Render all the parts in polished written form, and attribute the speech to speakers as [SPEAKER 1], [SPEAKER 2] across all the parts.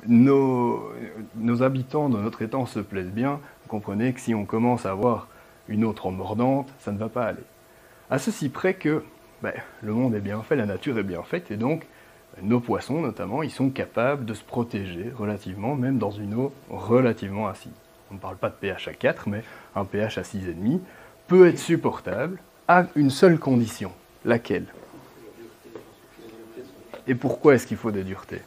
[SPEAKER 1] nos habitants de notre étang se plaisent bien, vous comprenez que si on commence à avoir une eau trop mordante, ça ne va pas aller. À ceci près que le monde est bien fait, la nature est bien faite, et donc nos poissons notamment, ils sont capables de se protéger relativement, même dans une eau relativement acide. On ne parle pas de pH à 4, mais un pH à 6,5 peut être supportable à une seule condition. Laquelle? Et pourquoi est-ce qu'il faut des duretés?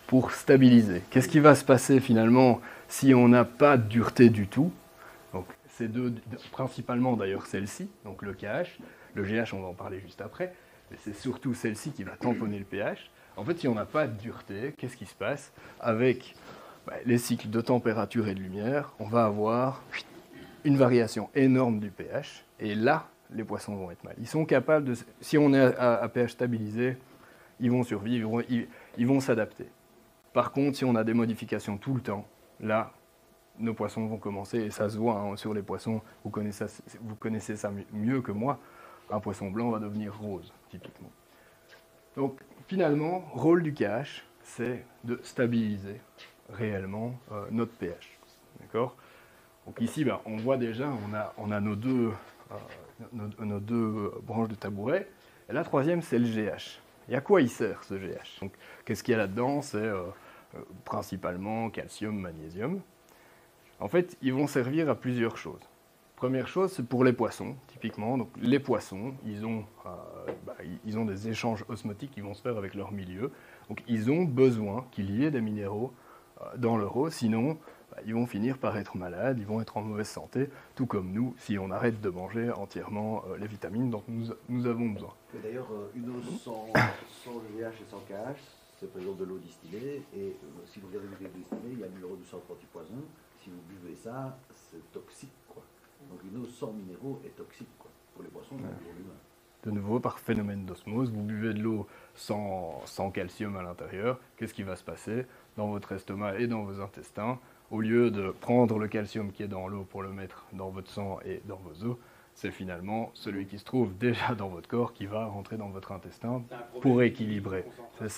[SPEAKER 1] Pour stabiliser. Qu'est-ce qui va se passer finalement si on n'a pas de dureté du tout? Donc, c'est principalement d'ailleurs celle-ci, donc le KH. Le GH, on va en parler juste après, mais c'est surtout celle-ci qui va tamponner le pH. En fait, si on n'a pas de dureté, qu'est-ce qui se passe? Avec les cycles de température et de lumière, on va avoir une variation énorme du pH, et là, les poissons vont être mal. Ils sont capables de... Si on est à pH stabilisé, ils vont survivre, ils vont s'adapter. Par contre, si on a des modifications tout le temps, là, nos poissons vont commencer, et ça se voit sur les poissons, vous connaissez ça mieux que moi, un poisson blanc va devenir rose, typiquement. Donc, finalement, rôle du KH, c'est de stabiliser réellement notre pH. D'accord? Donc ici, on voit déjà, on a nos deux branches de tabouret, et la troisième, c'est le GH. Et à quoi il sert, ce GH? Donc, qu'est-ce qu'il y a là-dedans? C'est principalement calcium, magnésium. En fait, ils vont servir à plusieurs choses. Première chose, c'est pour les poissons, typiquement. Donc, les poissons, ils ont des échanges osmotiques qui vont se faire avec leur milieu. Donc, ils ont besoin qu'il y ait des minéraux dans leur eau, sinon ils vont finir par être malades, ils vont être en mauvaise santé, tout comme nous, si on arrête de manger entièrement les vitamines dont nous avons besoin.
[SPEAKER 2] D'ailleurs, une eau sans GH et sans KH, c'est par exemple de l'eau distillée, et si vous regardez l'eau distillée, il y a le numéro 230 du poison. Si vous buvez ça, c'est toxique, quoi. Donc une eau sans minéraux est toxique, quoi, pour les poissons, mais pour l'humain.
[SPEAKER 1] De nouveau, par phénomène d'osmose, vous buvez de l'eau sans calcium à l'intérieur, qu'est-ce qui va se passer dans votre estomac et dans vos intestins? Au lieu de prendre le calcium qui est dans l'eau pour le mettre dans votre sang et dans vos os, c'est finalement celui qui se trouve déjà dans votre corps qui va rentrer dans votre intestin pour équilibrer. C'est ça.